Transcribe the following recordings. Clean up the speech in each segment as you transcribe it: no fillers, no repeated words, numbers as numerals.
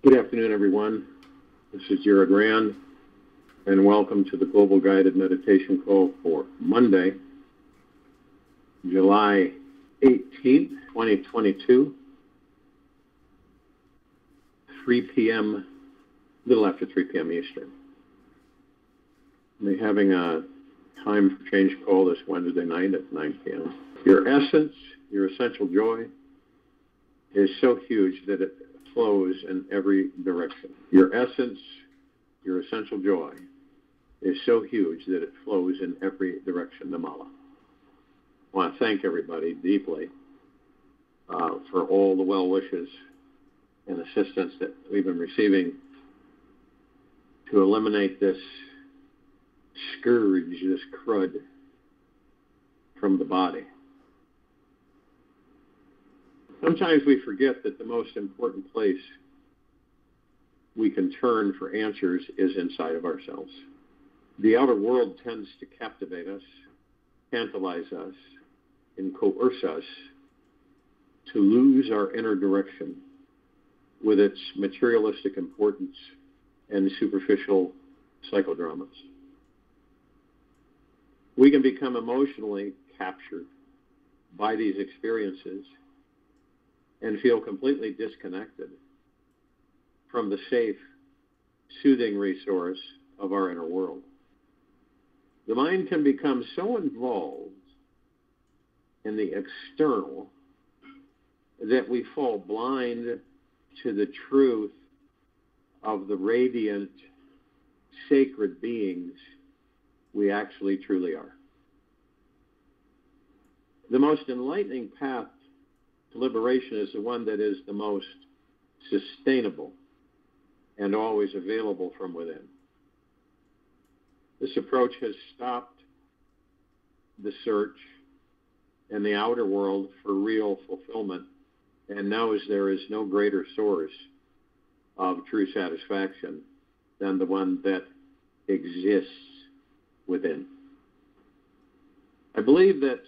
Good afternoon, everyone. This is Jared Rand, and welcome to the Global Guided Meditation Call for Monday, July 18th, 2022, 3 p.m., a little after 3 p.m. Eastern. We're having a time for change call this Wednesday night at 9 p.m. Your essence, your essential joy, is so huge that it flows in every direction. Your essence, your essential joy, is so huge that it flows in every direction. Namala. I want to thank everybody deeply for all the well wishes and assistance that we've been receiving to eliminate this scourge, this crud from the body. Sometimes we forget that the most important place we can turn for answers is inside of ourselves. The outer world tends to captivate us, tantalize us, and coerce us to lose our inner direction with its materialistic importance and superficial psychodramas. We can become emotionally captured by these experiences and feel completely disconnected from the safe, soothing resource of our inner world. The mind can become so involved in the external that we fall blind to the truth of the radiant, sacred beings we actually truly are. The most enlightening path to liberation is the one that is the most sustainable and always available from within. This approach has stopped the search in the outer world for real fulfillment and knows there is no greater source of true satisfaction than the one that exists within. I believe that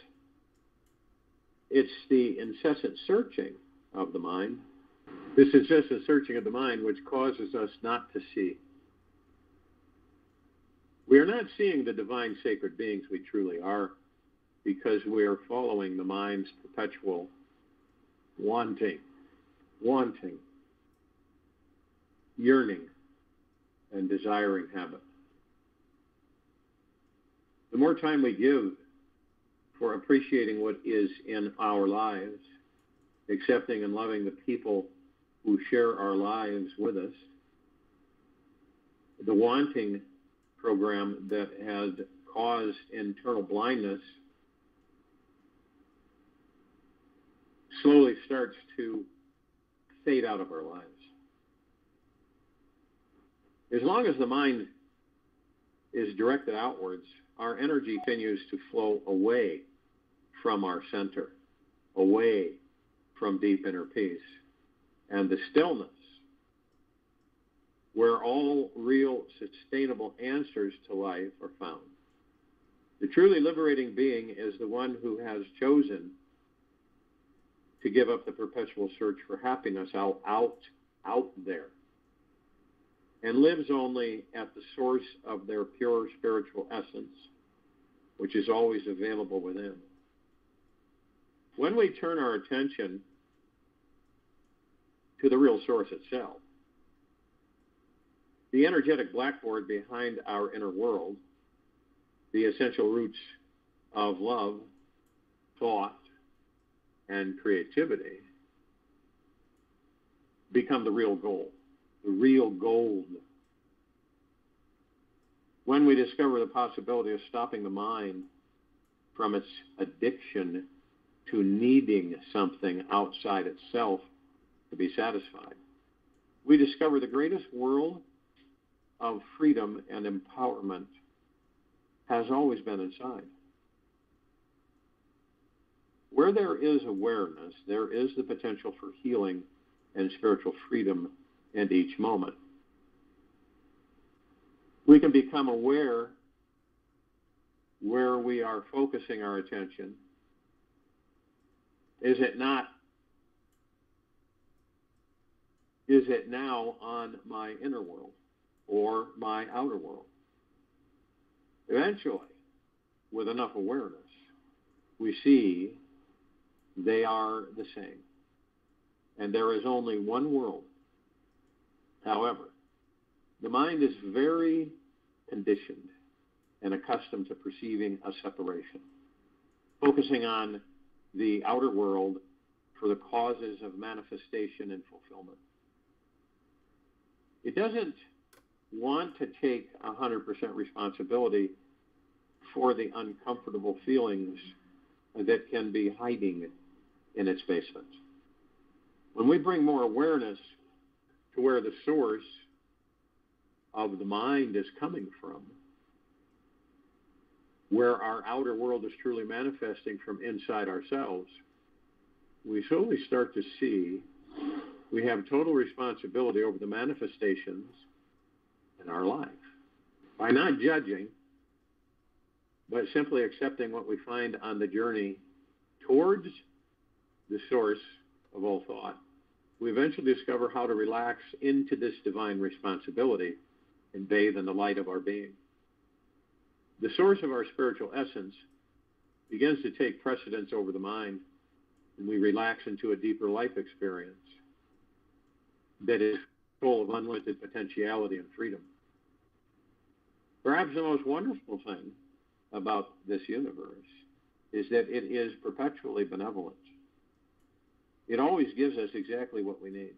it's the incessant searching of the mind, this incessant searching of the mind, which causes us not to see. We are not seeing the divine sacred beings we truly are because we are following the mind's perpetual wanting, yearning, and desiring habit. The more time we give for appreciating what is in our lives, accepting and loving the people who share our lives with us, the wanting program that had caused internal blindness slowly starts to fade out of our lives. As long as the mind is directed outwards, our energy continues to flow away from our center, away from deep inner peace and the stillness where all real sustainable answers to life are found. The truly liberating being is the one who has chosen to give up the perpetual search for happiness out there and lives only at the source of their pure spiritual essence, which is always available within. When we turn our attention to the real source itself, the energetic blackboard behind our inner world, the essential roots of love, thought, and creativity, become the real goal, the real gold. When we discover the possibility of stopping the mind from its addiction to needing something outside itself to be satisfied, we discover the greatest world of freedom and empowerment has always been inside. Where there is awareness, there is the potential for healing and spiritual freedom in each moment. We can become aware where we are focusing our attention. Is it not is it now on my inner world or my outer world? Eventually, with enough awareness, we see they are the same. And there is only one world. However, the mind is very conditioned and accustomed to perceiving a separation, focusing on the outer world for the causes of manifestation and fulfillment. It doesn't want to take 100% responsibility for the uncomfortable feelings that can be hiding in its basement. When we bring more awareness to where the source of the mind is coming from, where our outer world is truly manifesting from inside ourselves, we slowly start to see we have total responsibility over the manifestations in our life. By not judging, but simply accepting what we find on the journey towards the source of all thought, we eventually discover how to relax into this divine responsibility and bathe in the light of our being. The source of our spiritual essence begins to take precedence over the mind, and we relax into a deeper life experience that is full of unlimited potentiality and freedom. Perhaps the most wonderful thing about this universe is that it is perpetually benevolent. It always gives us exactly what we need,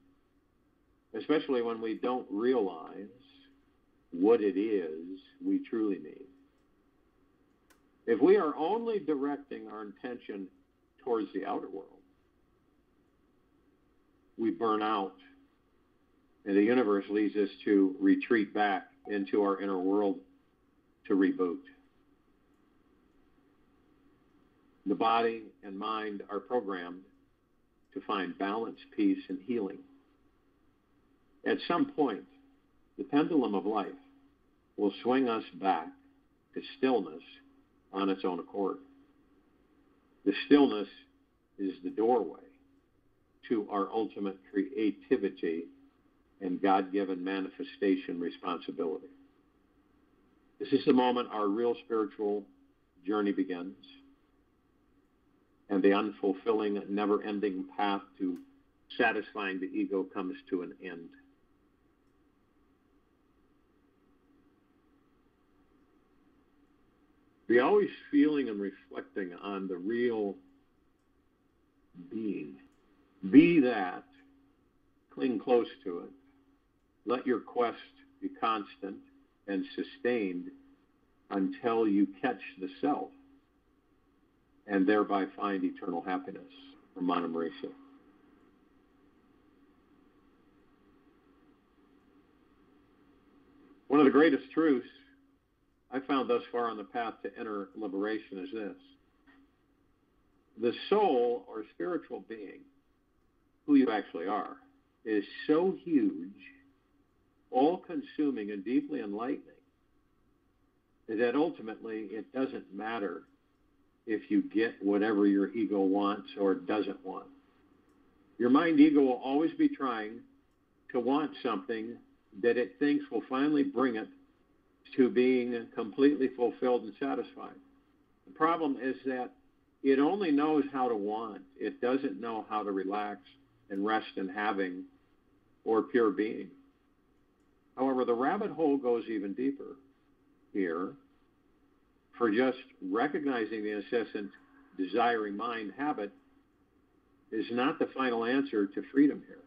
especially when we don't realize what it is we truly need. If we are only directing our intention towards the outer world, we burn out, and the universe leads us to retreat back into our inner world to reboot. The body and mind are programmed to find balance, peace, and healing. At some point, the pendulum of life will swing us back to stillness on its own accord. The stillness is the doorway to our ultimate creativity and God-given manifestation responsibility. This is the moment our real spiritual journey begins, and the unfulfilling, never-ending path to satisfying the ego comes to an end. Be always feeling and reflecting on the real being. Be that. Cling close to it. Let your quest be constant and sustained until you catch the self and thereby find eternal happiness. From Mana Mauricio. One of the greatest truths I found thus far on the path to inner liberation is this. The soul or spiritual being, who you actually are, is so huge, all-consuming, and deeply enlightening that ultimately it doesn't matter if you get whatever your ego wants or doesn't want. Your mind ego will always be trying to want something that it thinks will finally bring it to being completely fulfilled and satisfied. The problem is that it only knows how to want. It doesn't know how to relax and rest in having or pure being. However, the rabbit hole goes even deeper here. For just recognizing the incessant desiring mind habit is not the final answer to freedom here.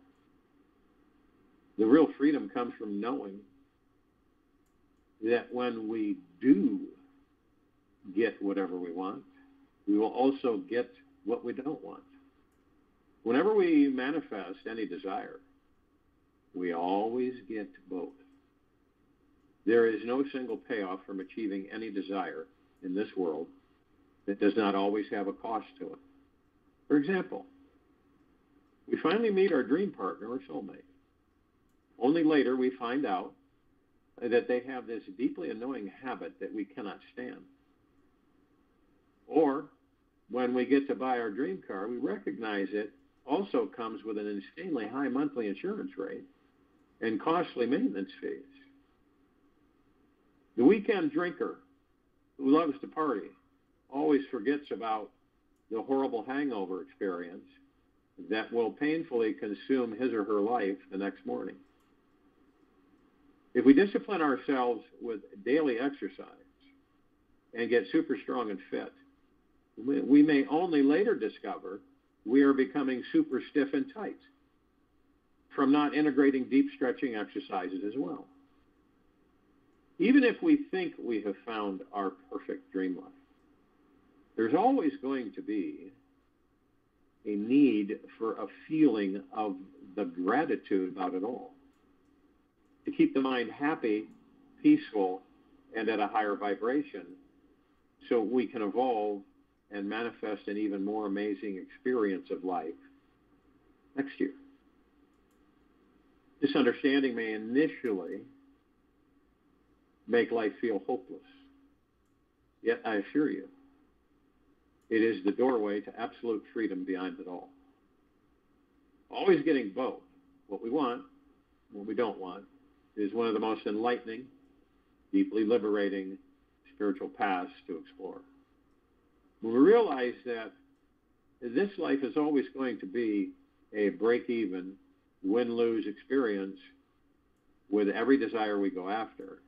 The real freedom comes from knowing that when we do get whatever we want, we will also get what we don't want. Whenever we manifest any desire, we always get both. There is no single payoff from achieving any desire in this world that does not always have a cost to it. For example, we finally meet our dream partner or soulmate. Only later we find out that they have this deeply annoying habit that we cannot stand. Or when we get to buy our dream car, we recognize it also comes with an insanely high monthly insurance rate and costly maintenance fees. The weekend drinker who loves to party always forgets about the horrible hangover experience that will painfully consume his or her life the next morning. If we discipline ourselves with daily exercise and get super strong and fit, we may only later discover we are becoming super stiff and tight from not integrating deep stretching exercises as well. Even if we think we have found our perfect dream life, there's always going to be a need for a feeling of the gratitude about it all, to keep the mind happy, peaceful, and at a higher vibration so we can evolve and manifest an even more amazing experience of life next year. This understanding may initially make life feel hopeless. Yet I assure you, it is the doorway to absolute freedom beyond it all. Always getting both, what we want, what we don't want, is one of the most enlightening, deeply liberating spiritual paths to explore. When we realize that this life is always going to be a break-even, win-lose experience with every desire we go after,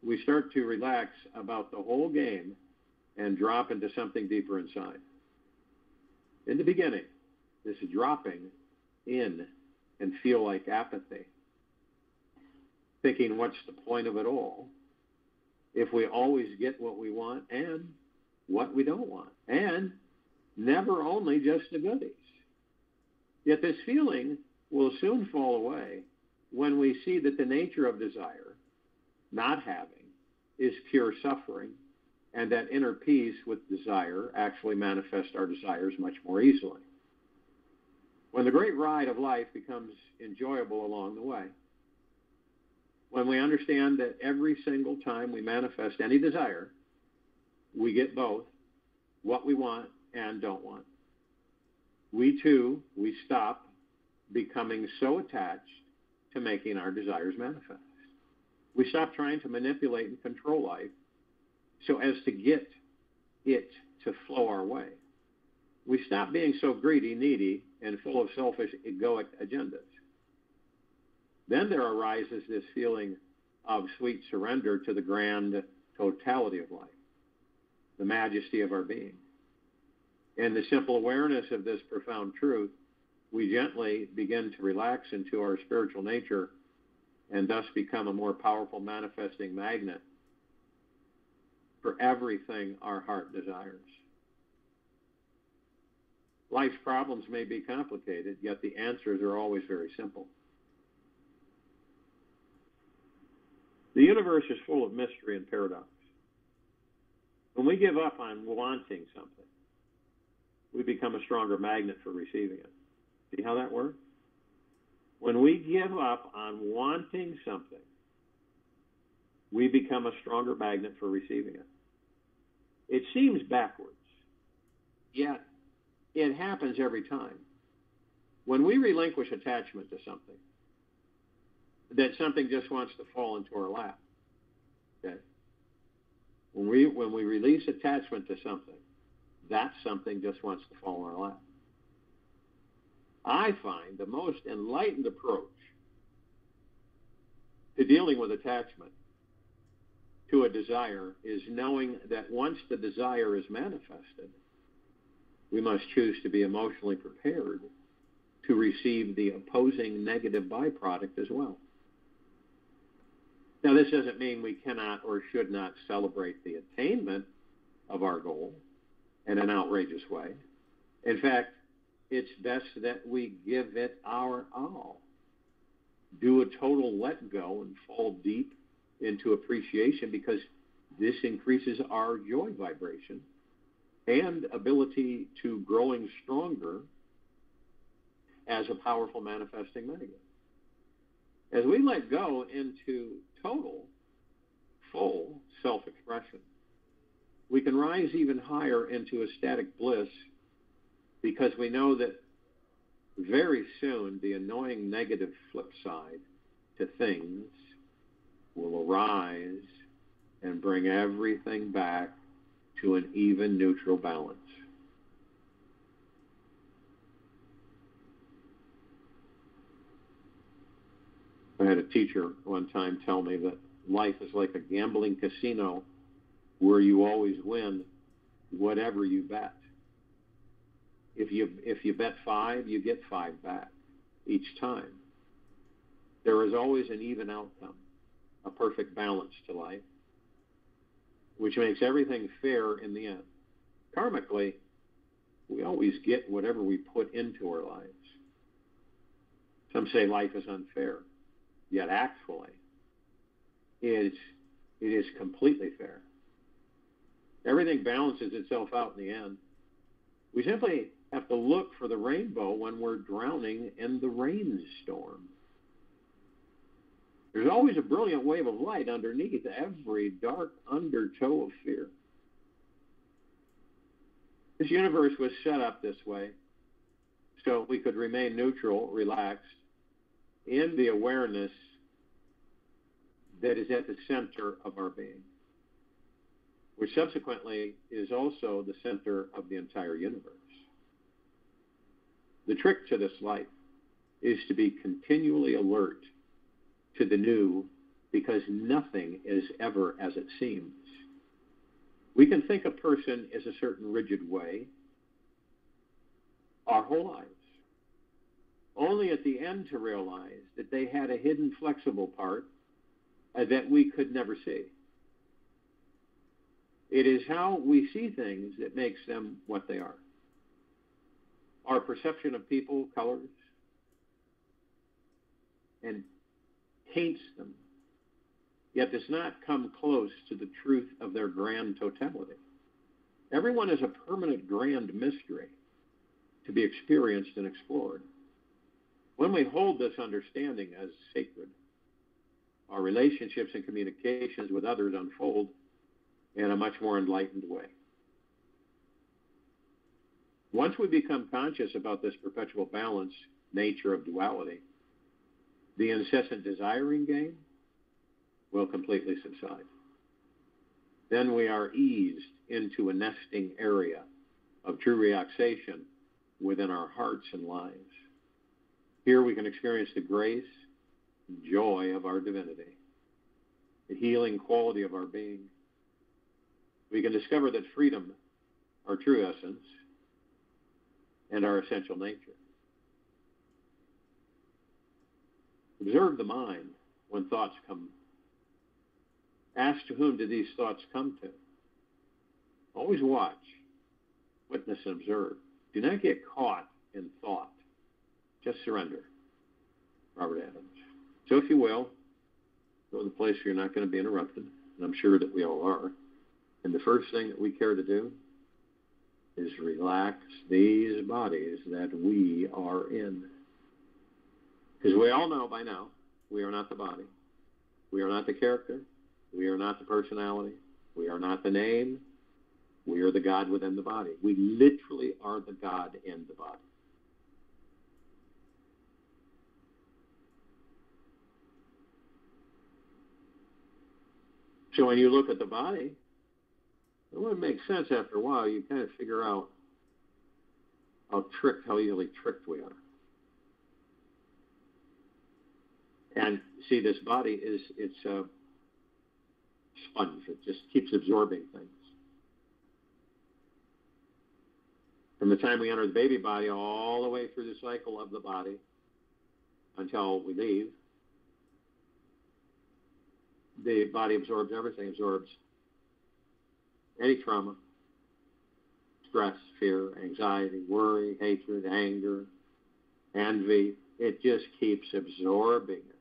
we start to relax about the whole game and drop into something deeper inside. In the beginning, this dropping in can feel like apathy, thinking what's the point of it all if we always get what we want and what we don't want, and never only just the goodies. Yet this feeling will soon fall away when we see that the nature of desire, not having, is pure suffering, and that inner peace with desire actually manifests our desires much more easily. When the great ride of life becomes enjoyable along the way, when we understand that every single time we manifest any desire, we get both what we want and don't want. We stop becoming so attached to making our desires manifest. We stop trying to manipulate and control life so as to get it to flow our way. We stop being so greedy, needy, and full of selfish, egoic agendas. Then there arises this feeling of sweet surrender to the grand totality of life, the majesty of our being. And the simple awareness of this profound truth, we gently begin to relax into our spiritual nature and thus become a more powerful manifesting magnet for everything our heart desires. Life's problems may be complicated, yet the answers are always very simple. The universe is full of mystery and paradox. When we give up on wanting something, we become a stronger magnet for receiving it. See how that works? When we give up on wanting something, we become a stronger magnet for receiving it. It seems backwards, yet it happens every time. When we relinquish attachment to something, that something just wants to fall into our lap. Okay? When we release attachment to something, that something just wants to fall in our lap. I find the most enlightened approach to dealing with attachment to a desire is knowing that once the desire is manifested, we must choose to be emotionally prepared to receive the opposing negative byproduct as well. Now, this doesn't mean we cannot or should not celebrate the attainment of our goal in an outrageous way. In fact, it's best that we give it our all. Do a total let go and fall deep into appreciation, because this increases our joy vibration and ability to growing stronger as a powerful manifesting magnet. As we let go into total, full self-expression, we can rise even higher into ecstatic bliss, because we know that very soon the annoying negative flip side to things will arise and bring everything back to an even neutral balance. I had a teacher one time tell me that life is like a gambling casino where you always win whatever you bet. If you bet 5, you get 5 back each time. There is always an even outcome, a perfect balance to life, which makes everything fair in the end. Karmically, we always get whatever we put into our lives. Some say life is unfair, yet actually, it is completely fair. Everything balances itself out in the end. We simply have to look for the rainbow when we're drowning in the rainstorm. There's always a brilliant wave of light underneath every dark undertow of fear. This universe was set up this way so we could remain neutral, relaxed, in the awareness that is at the center of our being, which subsequently is also the center of the entire universe. The trick to this life is to be continually alert to the new, because nothing is ever as it seems. We can think a person is a certain rigid way our whole lives, only at the end to realize that they had a hidden flexible part that we could never see. It is how we see things that makes them what they are. Our perception of people colors and paints them, yet does not come close to the truth of their grand totality. Everyone is a permanent grand mystery to be experienced and explored. When we hold this understanding as sacred, our relationships and communications with others unfold in a much more enlightened way. Once we become conscious about this perpetual balance nature of duality, the incessant desiring game will completely subside. Then we are eased into a nesting area of true relaxation within our hearts and lives. Here we can experience the grace and joy of our divinity, the healing quality of our being. We can discover that freedom, our true essence, and our essential nature. Observe the mind when thoughts come. Ask, to whom do these thoughts come to? Always watch, witness, and observe. Do not get caught in thought. Just surrender. Robert Adams. So if you will, go to the place where you're not going to be interrupted, and I'm sure that we all are. And the first thing that we care to do is relax these bodies that we are in. Because we all know by now, we are not the body. We are not the character. We are not the personality. We are not the name. We are the God within the body. We literally are the God in the body. So when you look at the body, it wouldn't make sense after a while. You kind of figure out how easily tricked we are. And see, this body it's a sponge. It just keeps absorbing things. From the time we enter the baby body all the way through the cycle of the body until we leave, the body absorbs everything, absorbs any trauma, stress, fear, anxiety, worry, hatred, anger, envy. It just keeps absorbing it.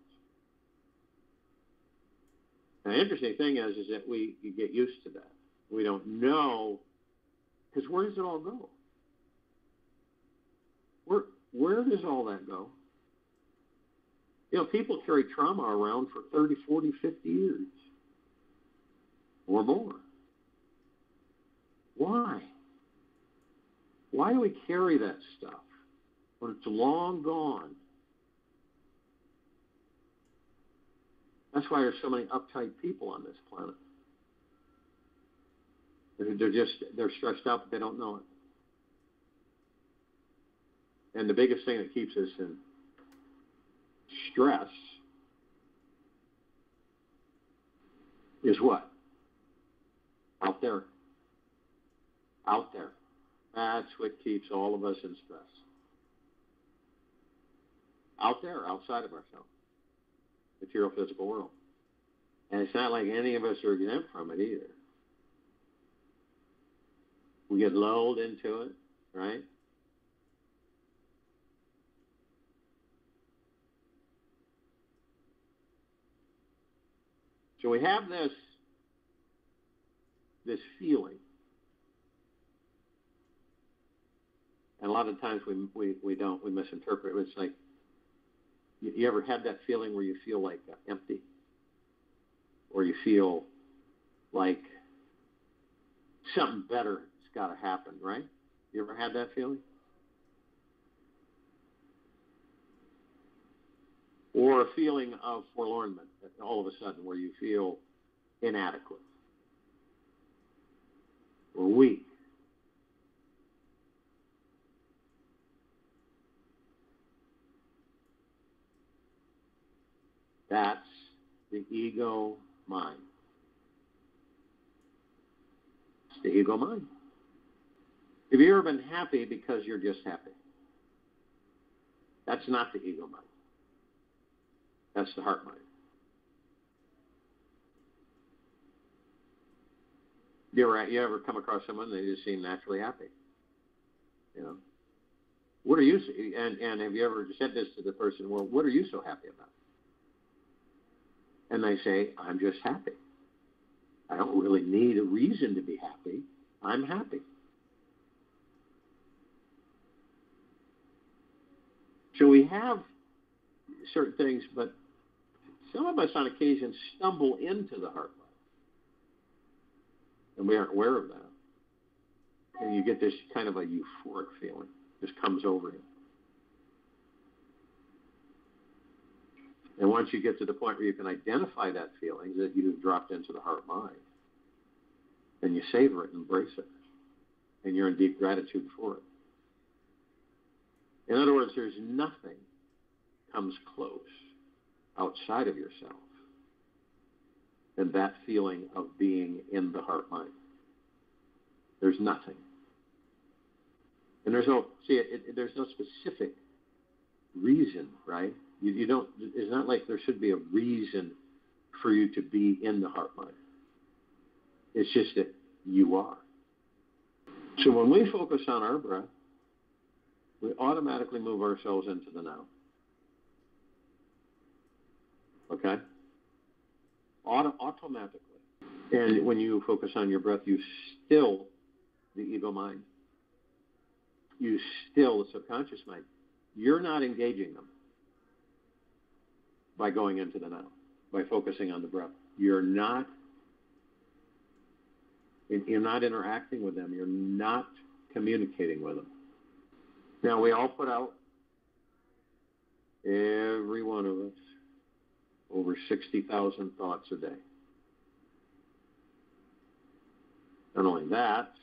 And the interesting thing is that you get used to that. We don't know, because where does it all go? Where does all that go? You know, people carry trauma around for 30, 40, 50 years or more. Why? Why do we carry that stuff when it's long gone? That's why there's so many uptight people on this planet. They're stressed out, but they don't know it. And the biggest thing that keeps us in stress is what? Out there. Out there. That's what keeps all of us in stress. Out there, outside of ourselves. Material, physical world. And it's not like any of us are exempt from it either. We get lulled into it, right? So we have this feeling. And a lot of times we misinterpret it. It's like, you ever had that feeling where you feel like empty? Or you feel like something better has got to happen, right? You ever had that feeling? Or a feeling of forlornment all of a sudden where you feel inadequate or weak. That's the ego mind. It's the ego mind. Have you ever been happy because you're just happy? That's not the ego mind. That's the heart mind. You ever come across someone they just seem naturally happy? You know, what are you? And have you ever said this to the person? Well, what are you so happy about? And they say, I'm just happy. I don't really need a reason to be happy. I'm happy. So we have certain things, but some of us on occasion stumble into the heart mind. And we aren't aware of that. And you get this kind of a euphoric feeling. Just comes over you. And once you get to the point where you can identify that feeling that you've dropped into the heart mind, then you savor it and embrace it. And you're in deep gratitude for it. In other words, there's nothing comes close outside of yourself than that feeling of being in the heart mind. There's nothing. And there's no specific reason, right? You don't. It's not like there should be a reason for you to be in the heart mind. It's just that you are. So when we focus on our breath, we automatically move ourselves into the now. Okay? Automatically. And when you focus on your breath, you still the ego mind. You still the subconscious mind. You're not engaging them by going into the now, by focusing on the breath. You're not interacting with them. You're not communicating with them. Now, we all put out, every one of us, over 60,000 thoughts a day. Not only that,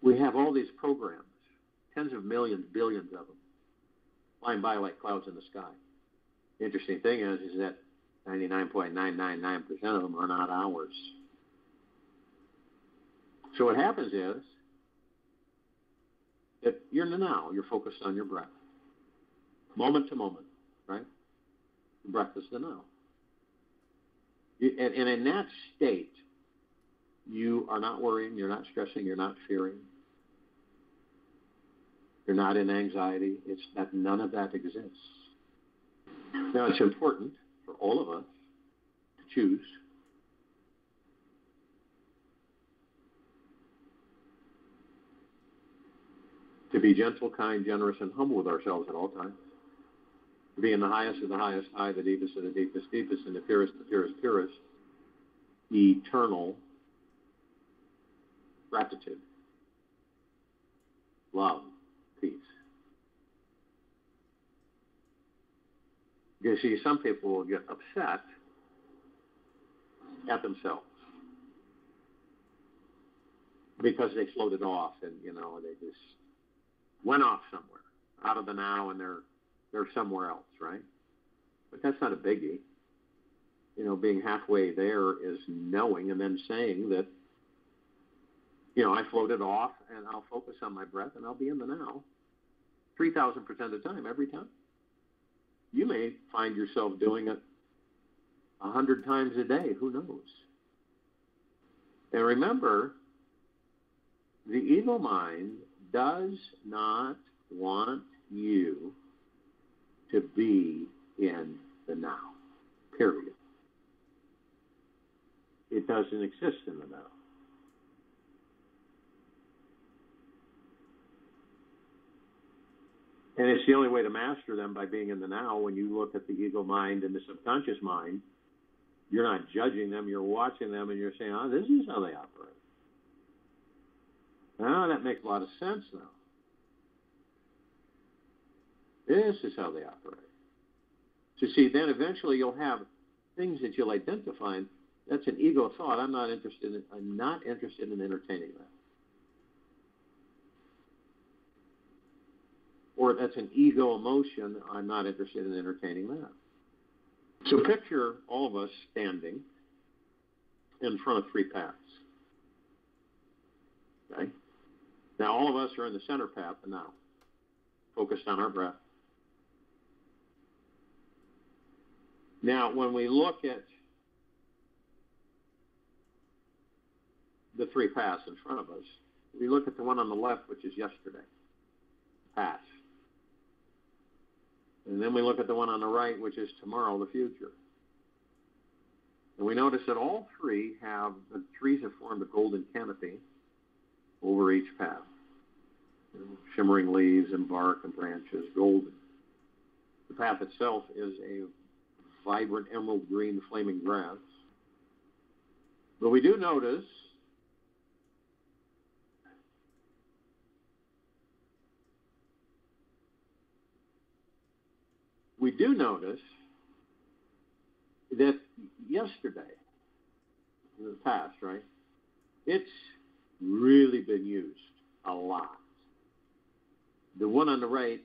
we have all these programs, tens of millions, billions of them, flying by like clouds in the sky. The interesting thing is that 99.999% of them are not ours. So what happens is that you're in the now. You're focused on your breath. Moment to moment, right? The breath is the now. And in that state, you are not worrying, you're not stressing, you're not fearing. You're not in anxiety. It's that none of that exists. Now, it's important for all of us to choose to be gentle, kind, generous, and humble with ourselves at all times. To be in the highest of the highest high, the deepest of the deepest deepest, and the purest of the purest purest, eternal gratitude, love, peace. You see, some people will get upset at themselves because they floated off and, they just went off somewhere, out of the now, and they're somewhere else, right? But that's not a biggie. Being halfway there is knowing and then saying that, I floated off and I'll focus on my breath and I'll be in the now 3,000% of the time, every time. You may find yourself doing it 100 times a day. Who knows? And remember, the ego mind does not want you to be in the now, period. It doesn't exist in the now. And it's the only way to master them, by being in the now. When you look at the ego mind and the subconscious mind, you're not judging them, you're watching them, and you're saying, oh, this is how they operate. Ah, that makes a lot of sense now. This is how they operate. So see, then eventually you'll have things that you'll identify. That's an ego thought. I'm not interested in entertaining that. Or that's an ego emotion. I'm not interested in entertaining that. So picture all of us standing in front of 3 paths. Okay? Now all of us are in the center path, the now, focused on our breath. Now, when we look at the 3 paths in front of us, we look at the one on the left, which is yesterday, past. And then we look at the one on the right, which is tomorrow, the future. And we notice that all 3 the trees have formed a golden canopy over each path. Shimmering leaves and bark and branches, golden. The path itself is a vibrant emerald green flaming grass. But we do notice that yesterday, in the past, right, it's really been used a lot. The one on the right,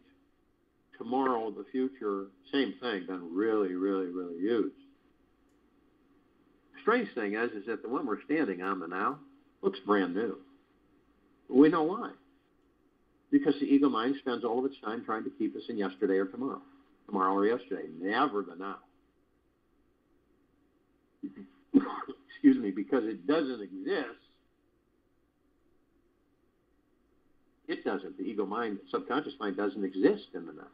tomorrow, the future, same thing, been really, really, really used. Strange thing is that the one we're standing on, the now, looks brand new. We know why. Because the ego mind spends all of its time trying to keep us in yesterday or tomorrow or yesterday, never the now. Excuse me, because it doesn't exist. It doesn't. The ego mind, subconscious mind, doesn't exist in the now.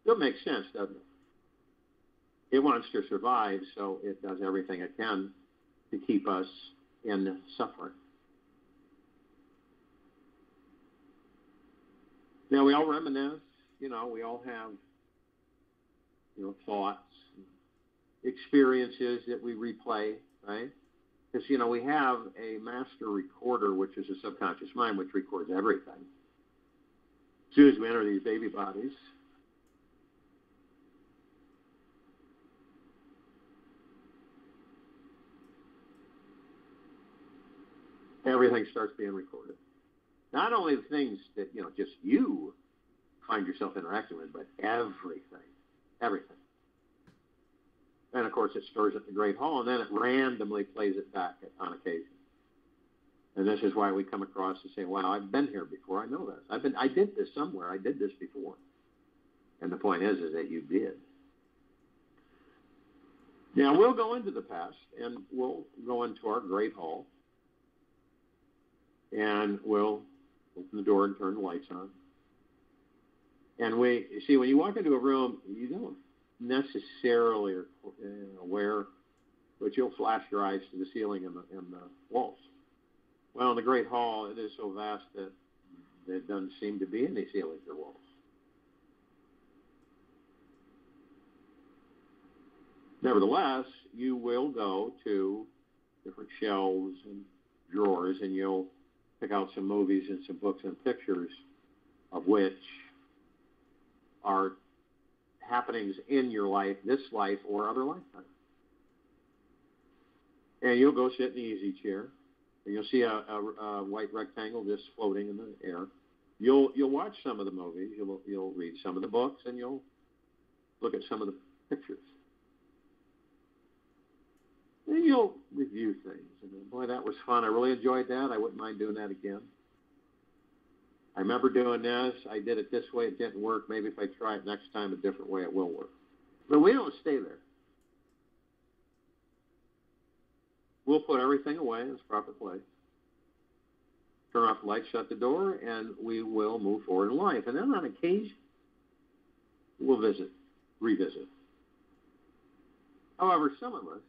That makes sense, doesn't it? It wants to survive, so it does everything it can to keep us in suffering. Now, we all reminisce, we all have, thoughts, experiences that we replay, right? Because, we have a master recorder, which is a subconscious mind, which records everything. As soon as we enter these baby bodies, everything starts being recorded. Not only the things that, just you find yourself interacting with, but everything. Everything. And, of course, it stores at the Great Hall, and then it randomly plays it back on occasion. And this is why we come across and say, wow, I've been here before. I know this. I did this somewhere. I did this before. And the point is that you did. Now, we'll go into the past, and we'll go into our Great Hall, and we'll open the door and turn the lights on. And see, when you walk into a room, you don't necessarily are aware, but you'll flash your eyes to the ceiling and the walls. Well, in the Great Hall, it is so vast that there doesn't seem to be any ceilings or walls. Nevertheless, you will go to different shelves and drawers, and you'll pick out some movies and some books and pictures, of which are happenings in your life, this life or other lifetime. And you'll go sit in the easy chair, and you'll see a white rectangle just floating in the air. You'll watch some of the movies, you'll read some of the books, and you'll look at some of the pictures. And you'll review things. And boy, that was fun. I really enjoyed that. I wouldn't mind doing that again. I remember doing this. I did it this way. It didn't work. Maybe if I try it next time a different way, it will work. But we don't stay there. We'll put everything away in its proper place. Turn off the light, shut the door, and we will move forward in life. And then on occasion, we'll revisit. However, some of us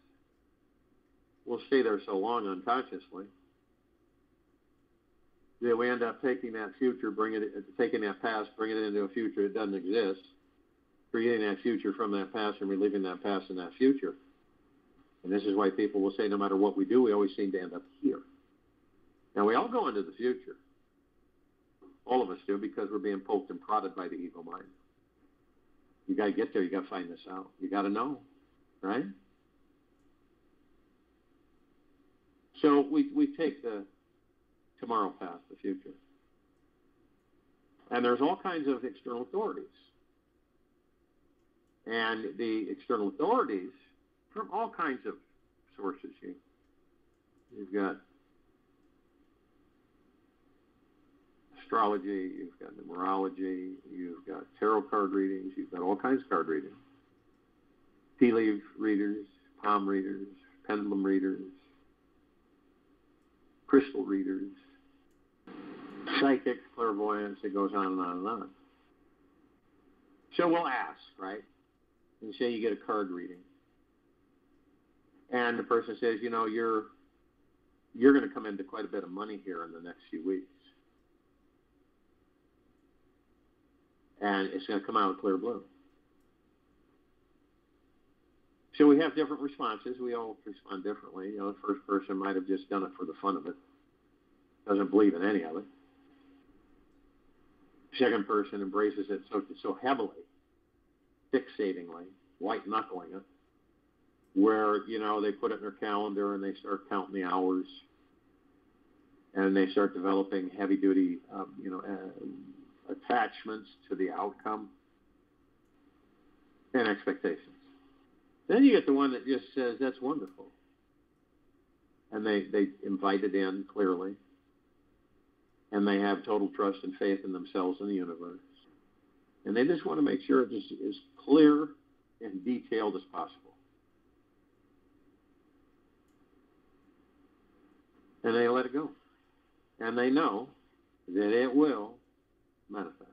will stay there so long unconsciously that we end up taking that future, taking that past, bringing it into a future that doesn't exist, creating that future from that past and reliving that past and that future. And this is why people will say no matter what we do, we always seem to end up here. Now, we all go into the future. All of us do, because we're being poked and prodded by the ego mind. You got to get there. You got to find this out. You got to know, right? So we take the tomorrow path, the future. And there's all kinds of external authorities. And the external authorities, from all kinds of sources. You've got astrology, you've got numerology, you've got tarot card readings, you've got all kinds of card readings. Tea leaf readers, palm readers, pendulum readers, crystal readers, psychic, clairvoyance, it goes on and on and on. So we'll ask, right? And say you get a card reading. And the person says, you know, you're going to come into quite a bit of money here in the next few weeks. And it's going to come out clear blue. So we have different responses. We all respond differently. You know, the first person might have just done it for the fun of it. Doesn't believe in any of it. Second person embraces it so heavily, fixatingly, white-knuckling it, where, you know, they put it in their calendar and they start counting the hours and they start developing heavy-duty, attachments to the outcome and expectations. Then you get the one that just says, that's wonderful. And they invite it in clearly. And they have total trust and faith in themselves and the universe. And they just want to make sure it is as clear and detailed as possible. And they let it go. And they know that it will manifest.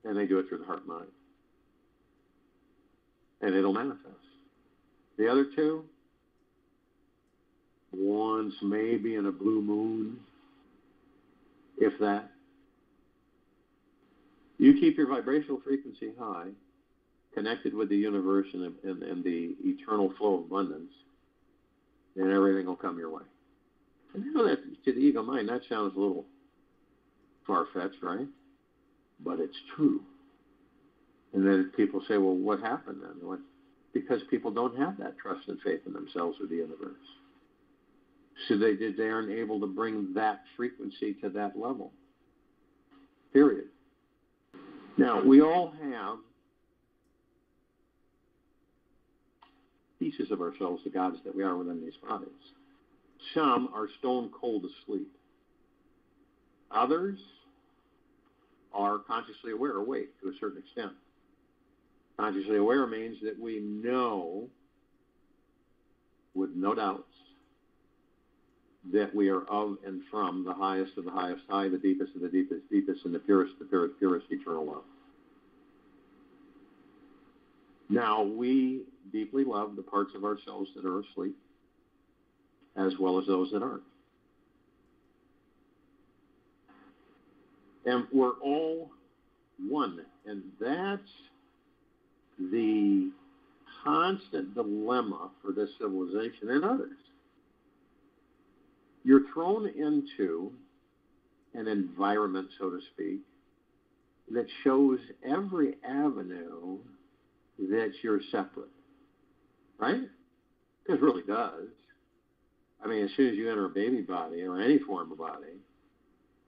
And they do it through the heart mind. And it'll manifest. The other two, once maybe in a blue moon, if that. You keep your vibrational frequency high, connected with the universe and the eternal flow of abundance, and everything will come your way. And you know that to the ego mind, that sounds a little far-fetched, right? But it's true. And then people say, well, what happened then? Because people don't have that trust and faith in themselves or the universe. So they aren't able to bring that frequency to that level. Period. Now, we all have pieces of ourselves, the gods that we are within these bodies. Some are stone cold asleep. Others are consciously aware, awake to a certain extent. Consciously aware means that we know with no doubts that we are of and from the highest of the highest high, the deepest of the deepest deepest, and the purest eternal love. Now, we deeply love the parts of ourselves that are asleep, as well as those that aren't. And we're all one, and that's the constant dilemma for this civilization and others. You're thrown into an environment, so to speak, that shows every avenue that you're separate, right? It really does. I mean, as soon as you enter a baby body or any form of body,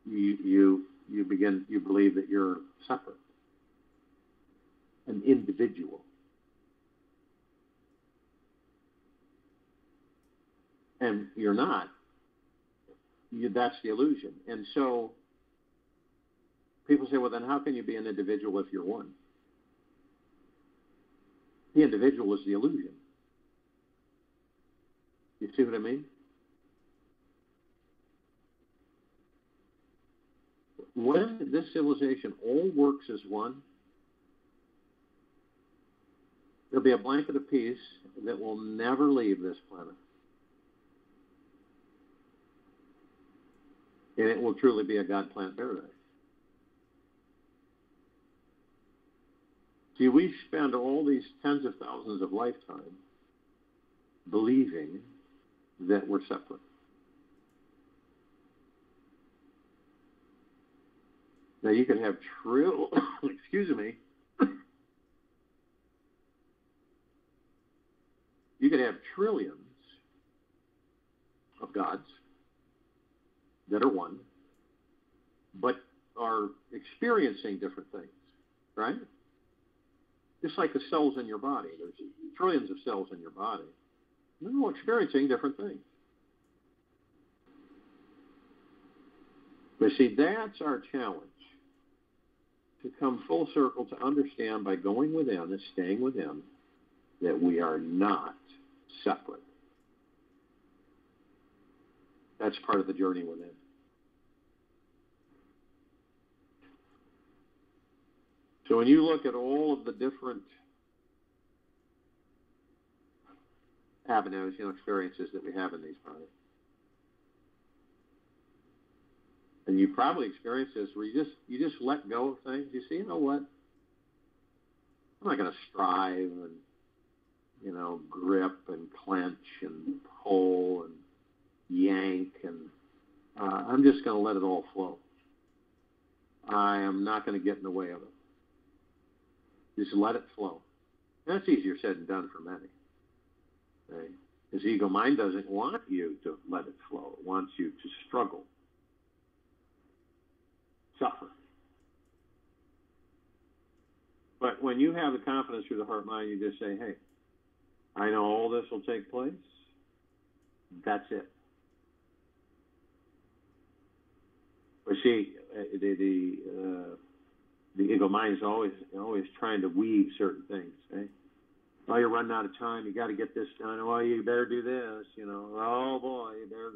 you believe that you're separate, an individual. And you're not. That's the illusion. And so people say, well, then how can you be an individual if you're one? The individual is the illusion. You see what I mean? When this civilization all works as one, there'll be a blanket of peace that will never leave this planet. And it will truly be a God-planned paradise. See, we spend all these tens of thousands of lifetimes believing that we're separate. Now, you can have excuse me, you could have trillions of gods that are one, but are experiencing different things, right? Just like the cells in your body. There's trillions of cells in your body. They're all experiencing different things. But see, that's our challenge. To come full circle, to understand by going within and staying within that we are not separate. That's part of the journey within. So when you look at all of the different avenues, experiences that we have in these bodies, and you probably experience this where you just let go of things. You see, you know what? I'm not going to strive and, grip and clench and pull and yank, and I'm just going to let it all flow. I am not going to get in the way of it. Just let it flow. That's easier said than done for many. Right? Because ego mind doesn't want you to let it flow. It wants you to struggle, suffer. But when you have the confidence through the heart mind, you just say, hey, I know all this will take place. That's it. But see, the ego mind is always trying to weave certain things. Eh? Oh, you're running out of time. You got to get this done. Oh, you better do this. Oh boy, you better.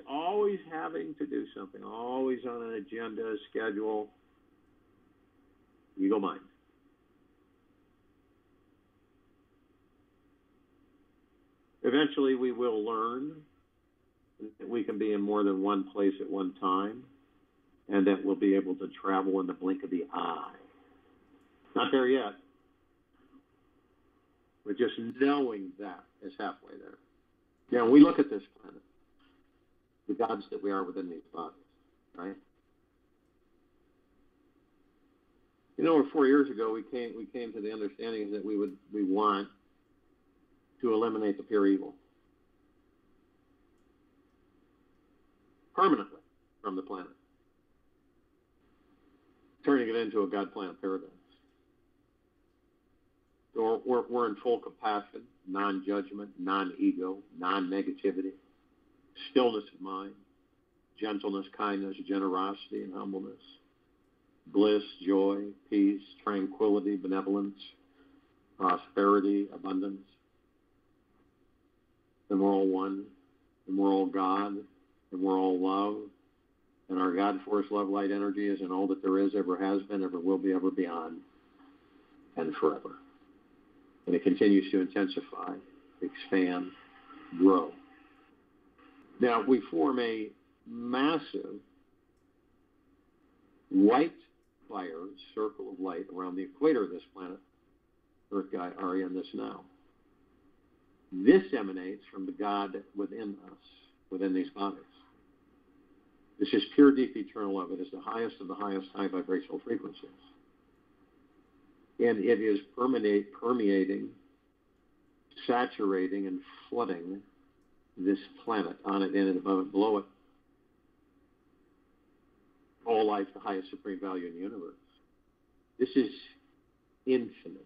Always having to do something. Always on an agenda, schedule. Ego mind. Eventually, we will learn that we can be in more than one place at one time, and that we'll be able to travel in the blink of the eye. Not there yet, but just knowing that is halfway there. Yeah, when we look at this planet, the gods that we are within these bodies, right? 4 years ago, we came to the understanding that we want to eliminate the pure evil permanently from the planet, turning it into a God-planned paradise. So we're in full compassion, non-judgment, non-ego, non-negativity, stillness of mind, gentleness, kindness, generosity, and humbleness, bliss, joy, peace, tranquility, benevolence, prosperity, abundance. And we're all one, and we're all God, and we're all love. And our God force, love, light, energy is in all that there is, ever has been, ever will be, ever beyond, and forever. And it continues to intensify, expand, grow. Now, we form a massive white fire circle of light around the equator of this planet, Earth, Gaia, Arya, and this now. This emanates from the God within us, within these bodies. This is pure, deep, eternal love. It is the highest of the highest high vibrational frequencies. And it is permeating, saturating, and flooding this planet, on it, in it, above it, below it. All life, the highest supreme value in the universe. This is infinite.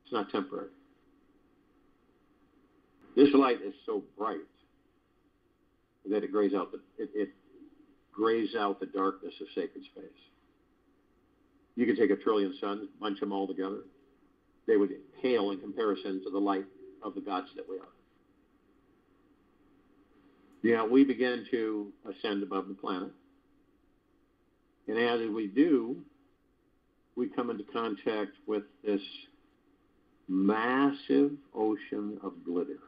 It's not temporary. This light is so bright that it grays out the darkness of sacred space. You could take 1 trillion suns, bunch them all together. They would pale in comparison to the light of the gods that we are. Yeah, we begin to ascend above the planet. And as we do, we come into contact with this massive ocean of glitter.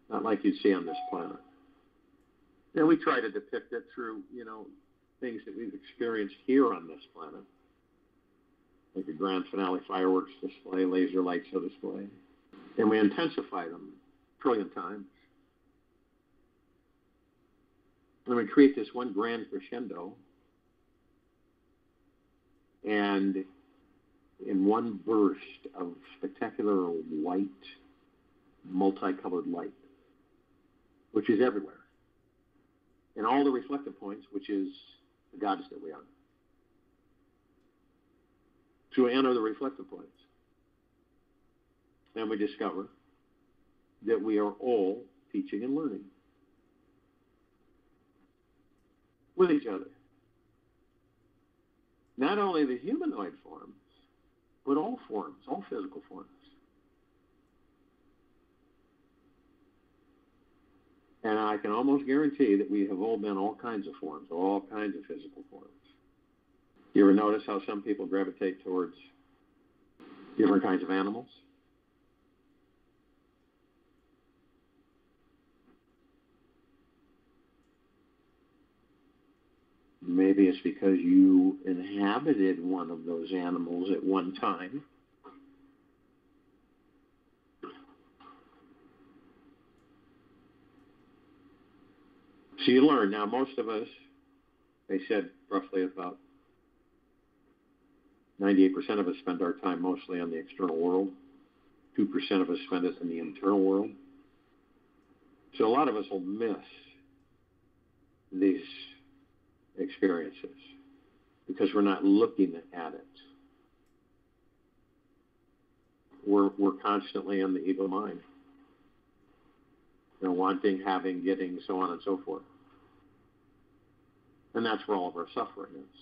Not like you'd see on this planet. And we try to depict it through, things that we've experienced here on this planet. Like a grand finale fireworks display, laser light show display. And we intensify them 1 trillion times. And we create this one grand crescendo. And in one burst of spectacular white, multicolored light, which is everywhere. And all the reflective points, which is the gods that we are. So we enter the reflective points. And we discover that we are all teaching and learning with each other. Not only the humanoid forms, but all forms, all physical forms. And I can almost guarantee that we have all been all kinds of forms, all kinds of physical forms. You ever notice how some people gravitate towards different kinds of animals? Maybe it's because you inhabited one of those animals at one time. So you learn. Now, most of us, they said roughly about 98% of us spend our time mostly on the external world. 2% of us spend it in the internal world. So a lot of us will miss these experiences because we're not looking at it. We're constantly in the ego mind. Wanting, having, getting, so on and so forth. And that's where all of our suffering is.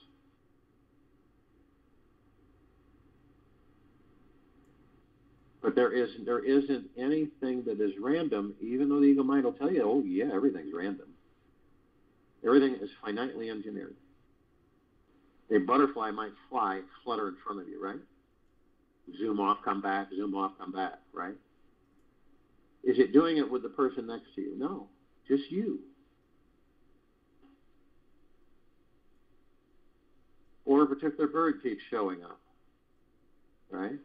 But there isn't anything that is random, even though the ego mind will tell you, oh yeah, everything's random. Everything is finitely engineered. A butterfly might flutter in front of you, right? Zoom off, come back, right? Is it doing it with the person next to you? No, just you. Or a particular bird keeps showing up, right?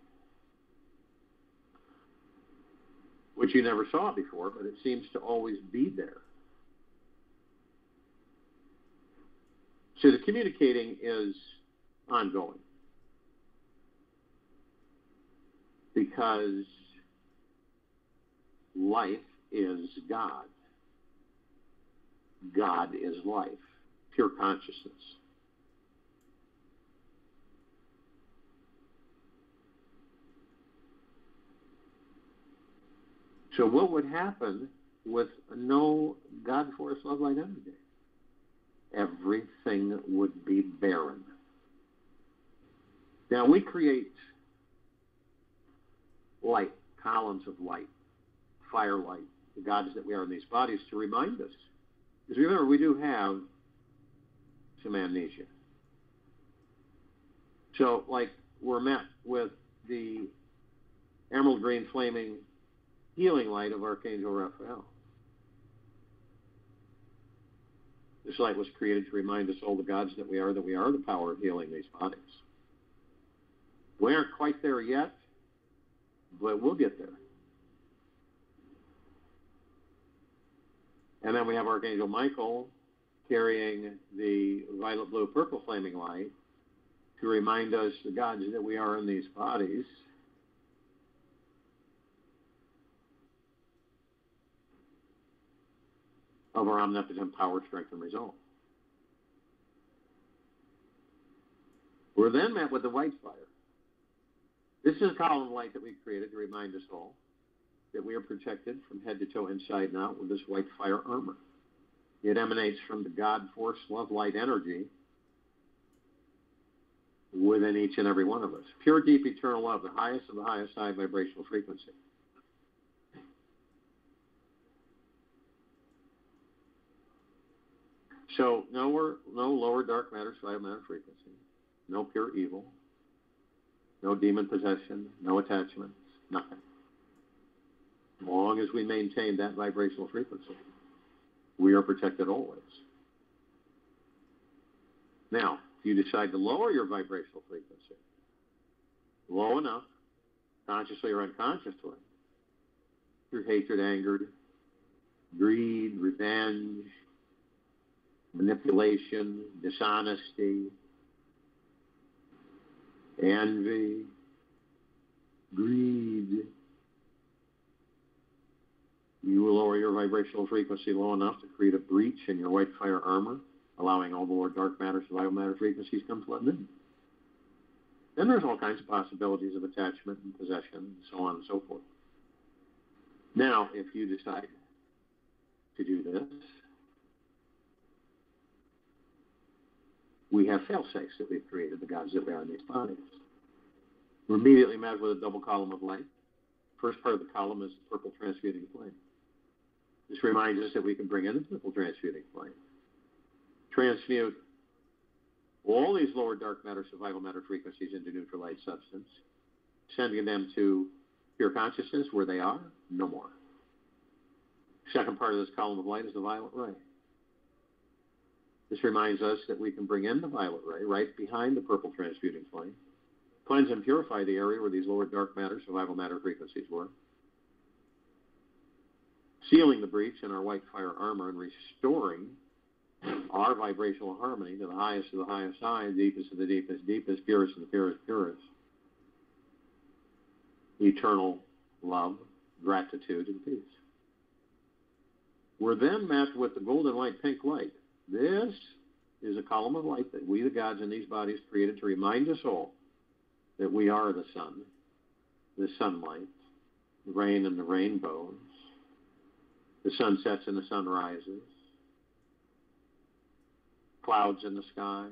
Which you never saw before, but it seems to always be there. So the communicating is ongoing. Because life is God. God is life, pure consciousness. So what would happen with no God, force, love, light, energy? Everything would be barren. Now we create light, columns of light, firelight, the gods that we are in these bodies to remind us. Because remember, we do have some amnesia. So, like, we're met with the emerald green flaming healing light of Archangel Raphael. This light was created to remind us all the gods that we are the power of healing these bodies. We aren't quite there yet, but we'll get there. And then we have Archangel Michael carrying the violet, blue, purple flaming light to remind us, the gods, that we are in these bodies. Of our omnipotent power, strength, and resolve. We're then met with the white fire. This is a column of light that we created to remind us all that we are protected from head to toe, inside and out, with this white fire armor. It emanates from the God force, love, light, energy within each and every one of us. Pure, deep, eternal love, the highest of the highest high vibrational frequency. So no lower dark matter, violet matter frequency, no pure evil, no demon possession, no attachments, nothing. As long as we maintain that vibrational frequency, we are protected always. Now, if you decide to lower your vibrational frequency low enough, consciously or unconsciously, through hatred, anger, greed, revenge, manipulation, dishonesty, envy, greed, you will lower your vibrational frequency low enough to create a breach in your white fire armor, allowing all the lower dark matter, violet matter frequencies come flooding in. Then there's all kinds of possibilities of attachment and possession and so on and so forth. Now, if you decide to do this, we have fail-safes that we've created, the gods that we are in these bodies. We're immediately met with a double column of light. First part of the column is the purple transmuting flame. This reminds us that we can bring in the purple transmuting flame. Transmute all these lower dark matter, survival matter frequencies into neutral light substance, sending them to pure consciousness where they are, no more. Second part of this column of light is the violet ray. This reminds us that we can bring in the violet ray right behind the purple transmuting flame, cleanse and purify the area where these lower dark matter, survival matter frequencies were, sealing the breach in our white fire armor and restoring our vibrational harmony to the highest of the highest high, deepest of the deepest deepest, purest of the purest purest. Eternal love, gratitude, and peace. We're then met with the golden white pink light. This is a column of light that we, the gods in these bodies, created to remind us all that we are the sun, the sunlight, the rain and the rainbows, the sun sets and the sun rises, clouds in the sky,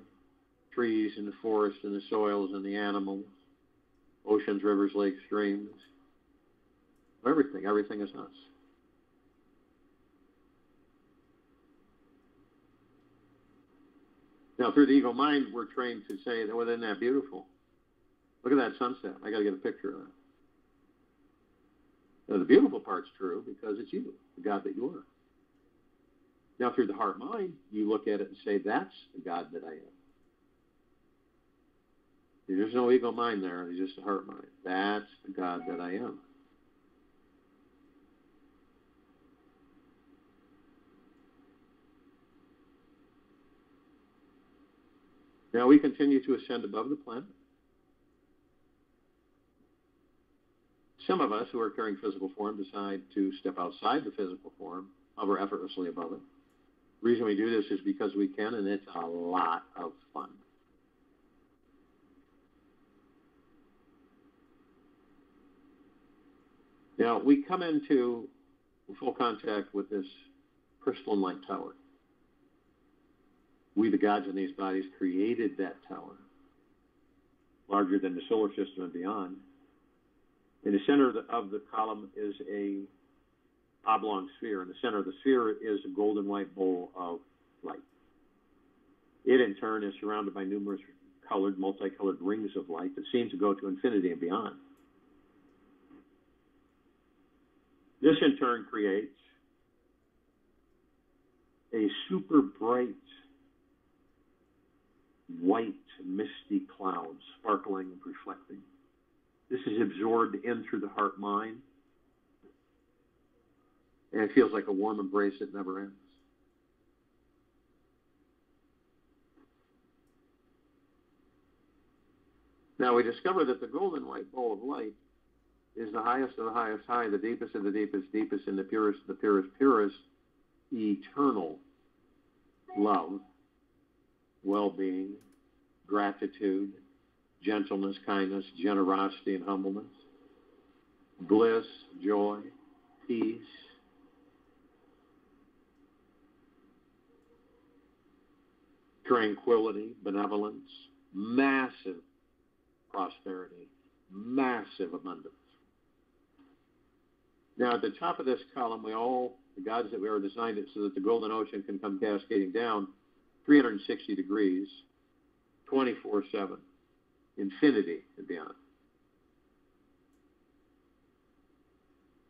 trees and the forest and the soils and the animals, oceans, rivers, lakes, streams, everything is us. Now, through the ego mind, we're trained to say, well, isn't that beautiful? Look at that sunset. I got to get a picture of that. Now, the beautiful part's true because it's you, the God that you are. Now, through the heart mind, you look at it and say, that's the God that I am. There's no ego mind there. There's just a heart mind. That's the God that I am. Now we continue to ascend above the planet. Some of us who are carrying physical form decide to step outside the physical form, hover effortlessly above it. The reason we do this is because we can, and it's a lot of fun. Now, we come into full contact with this crystalline light tower. We, the gods in these bodies, created that tower, larger than the solar system and beyond. In the center of the column is a oblong sphere. In the center of the sphere is a golden white bowl of light. It, in turn, is surrounded by numerous multicolored rings of light that seem to go to infinity and beyond. This, in turn, creates a super bright, white, misty cloud, sparkling and reflecting. This is absorbed in through the heart mind, and it feels like a warm embrace that never ends. Now we discover that the golden white ball of light is the highest of the highest high, the deepest of the deepest, deepest, and the purest of the purest, purest, eternal love, well-being, gratitude, gentleness, kindness, generosity, and humbleness, bliss, joy, peace, tranquility, benevolence, massive prosperity, massive abundance. Now, at the top of this column, the gods that we are designed it so that the golden ocean can come cascading down 360 degrees, 24/7, infinity and beyond.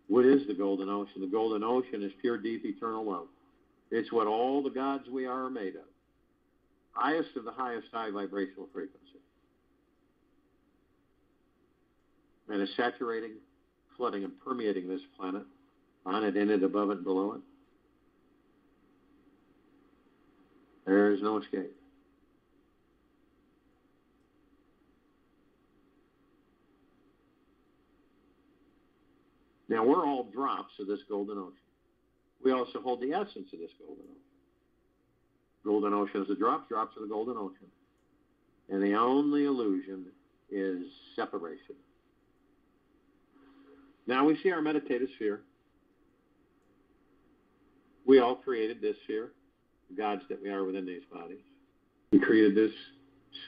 What is the golden ocean? The golden ocean is pure, deep, eternal love. It's what all the gods we are made of. Highest of the highest high vibrational frequency. And is saturating, flooding, and permeating this planet, on it, in it, above it, below it. There is no escape. Now, we're all drops of this golden ocean. We also hold the essence of this golden ocean. Golden ocean is the drops of the golden ocean. And the only illusion is separation. Now we see our meditative sphere. We all created this sphere, the gods that we are within these bodies. We created this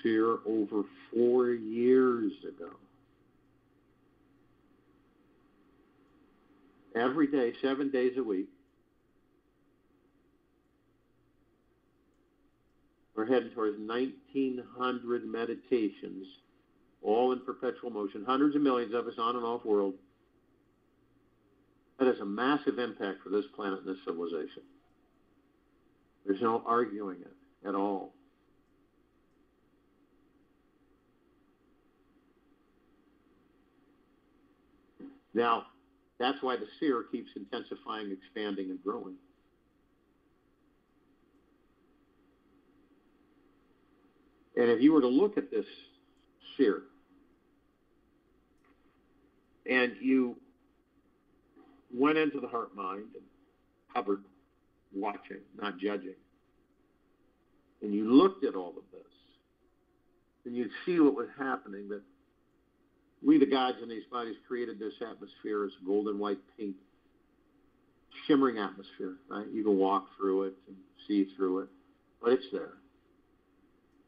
sphere over 4 years ago. Every day, 7 days a week, we're heading towards 1,900 meditations, all in perpetual motion, hundreds of millions of us on and off world. That has a massive impact for this planet and this civilization. There's no arguing it at all. Now, that's why the sphere keeps intensifying, expanding, and growing. And if you were to look at this sphere, and you went into the heart mind and hovered, watching, not judging, and you looked at all of this, then you'd see what was happening, that we, the gods in these bodies, created this atmosphere as golden, white, pink, shimmering atmosphere, right? You can walk through it and see through it, but it's there.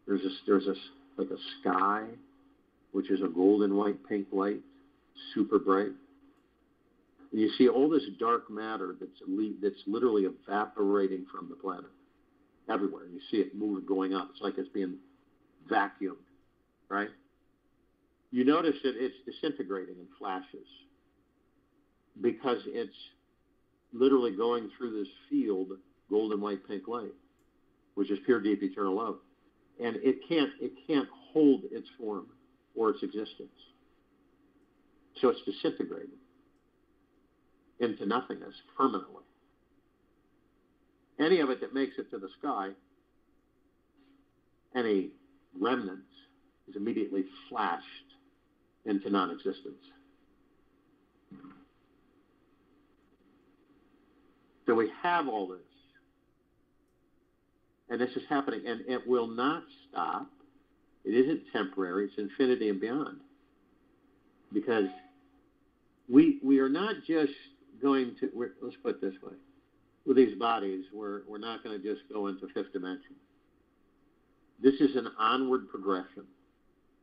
There's this like a sky, which is a golden, white, pink light, super bright. And you see all this dark matter that's literally evaporating from the planet everywhere. You see it moving, going up. It's like it's being vacuumed, right? You notice that it's disintegrating in flashes because it's literally going through this field, golden, white, pink light, which is pure, deep, eternal love. And it can't hold its form or its existence. So it's disintegrating into nothingness permanently. Any of it that makes it to the sky, any remnants, is immediately flashed into non-existence. So we have all this. And this is happening, and it will not stop. It isn't temporary. It's infinity and beyond. Because we are not just going to, let's put it this way, with these bodies, we're not going to just go into fifth dimension. This is an onward progression.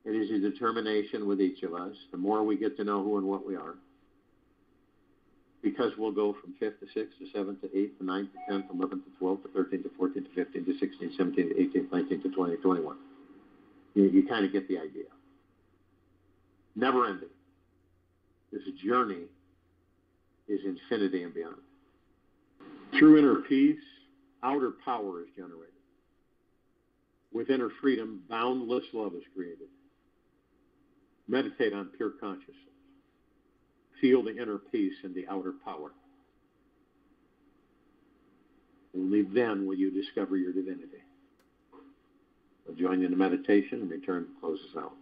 It is a determination with each of us. The more we get to know who and what we are, because we'll go from 5th to 6th to 7th to 8th to 9th to 10th to 11th to 12th to 13th to 14th to 15th to 16th, 17th to 18th, 19th to 20th, 21. You kind of get the idea. Never ending. This journey is infinity and beyond. Through inner peace, outer power is generated. With inner freedom, boundless love is created. Meditate on pure consciousness. Feel the inner peace and the outer power. Only then will you discover your divinity. I'll join you in the meditation and return to close us out.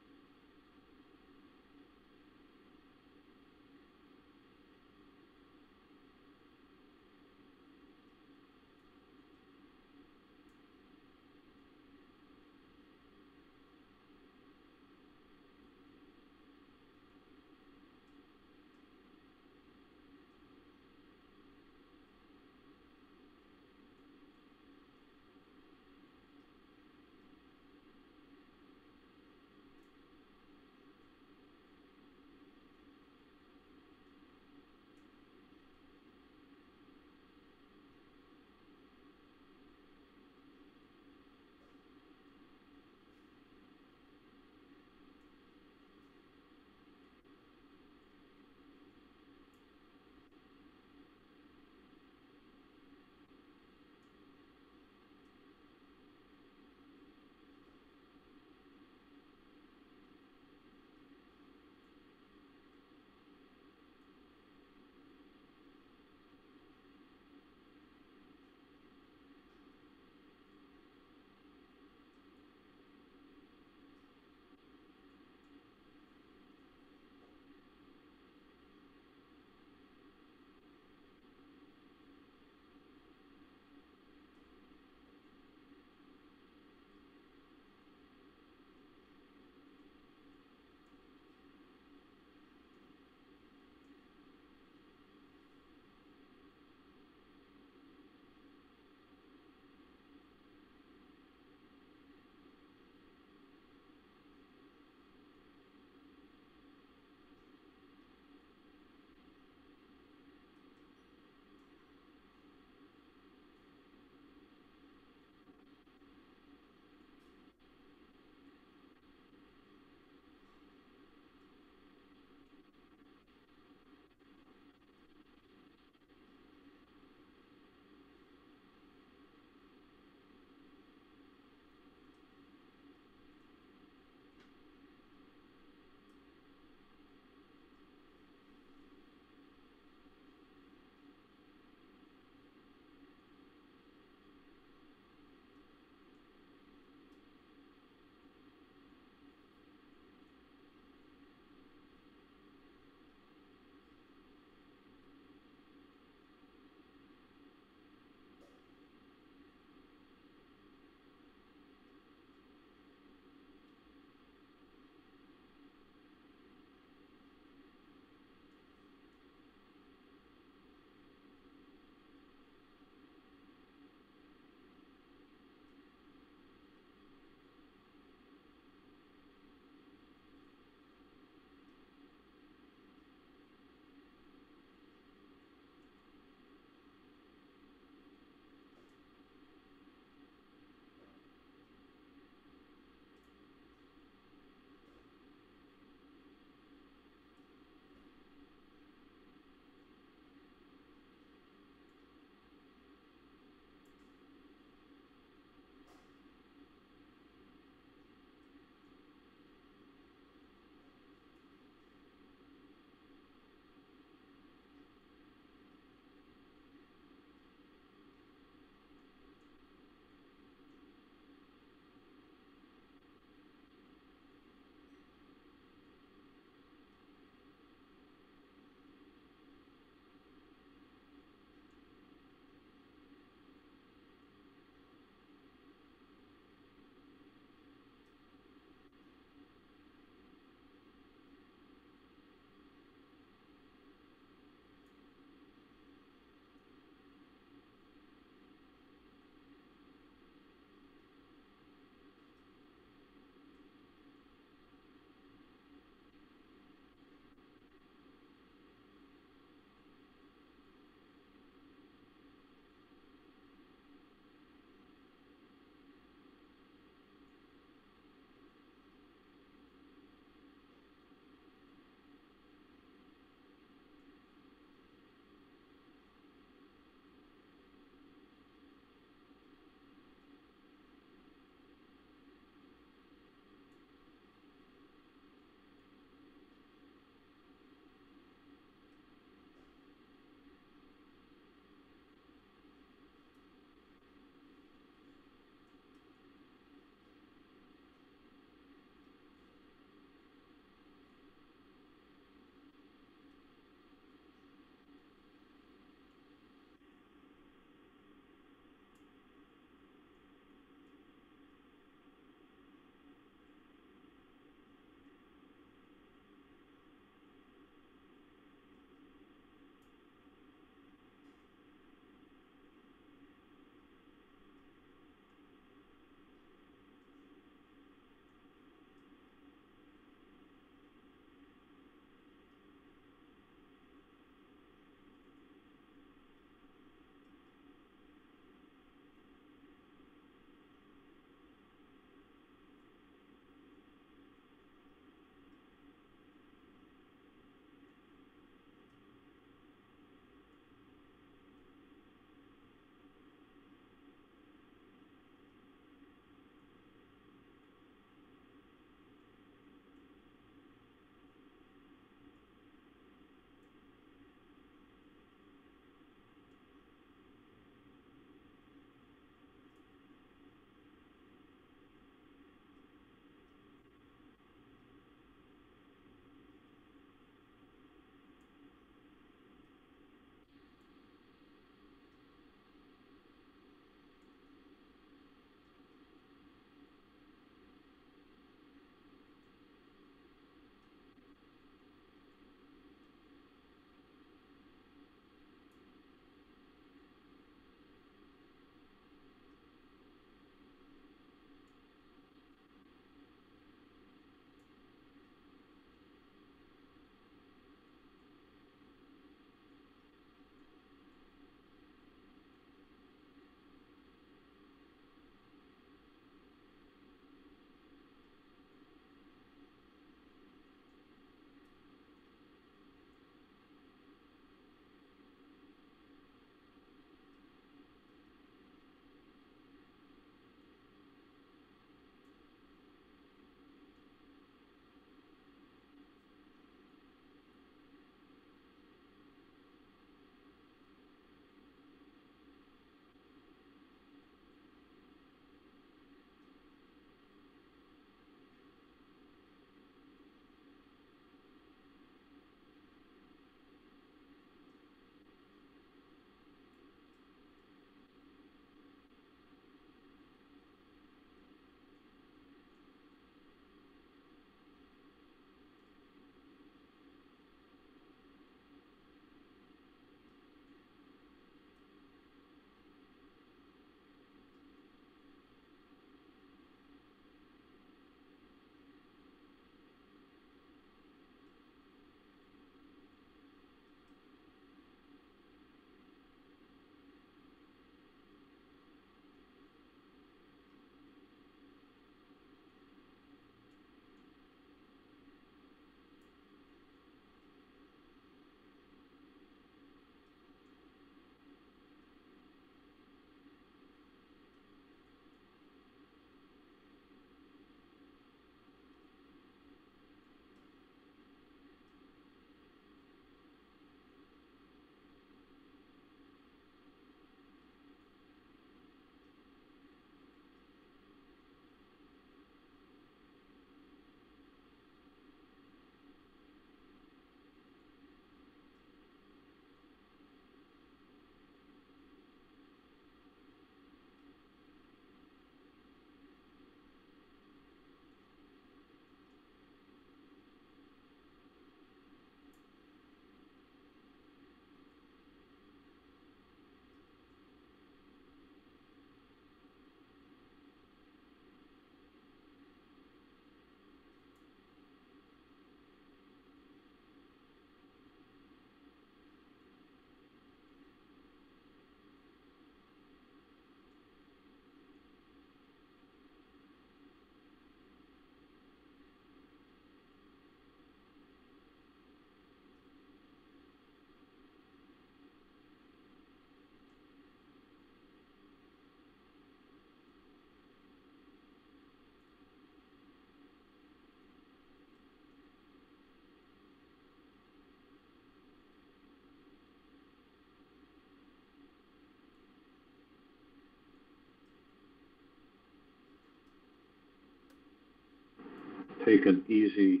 Take an easy,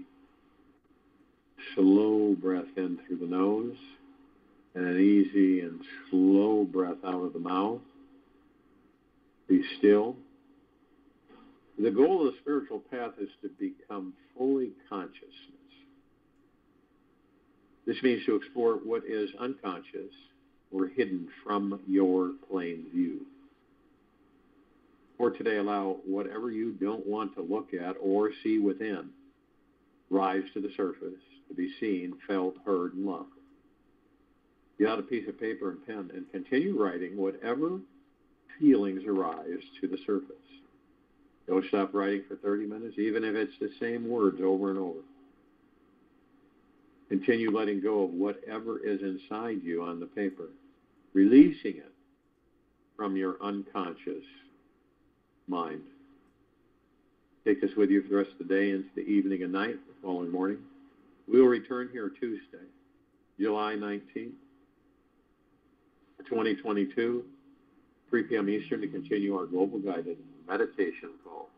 slow breath in through the nose and an easy and slow breath out of the mouth. Be still. The goal of the spiritual path is to become fully consciousness. This means to explore what is unconscious or hidden from your plain view. For today, allow whatever you don't want to look at or see within rise to the surface, to be seen, felt, heard, and loved. Get out a piece of paper and pen and continue writing whatever feelings arise to the surface. Don't stop writing for 30 minutes, even if it's the same words over and over. Continue letting go of whatever is inside you on the paper, releasing it from your unconscious mind. Take this with you for the rest of the day into the evening and night, the following morning. We will return here Tuesday, July 19th, 2022, 3 p.m. Eastern, to continue our global guided meditation call.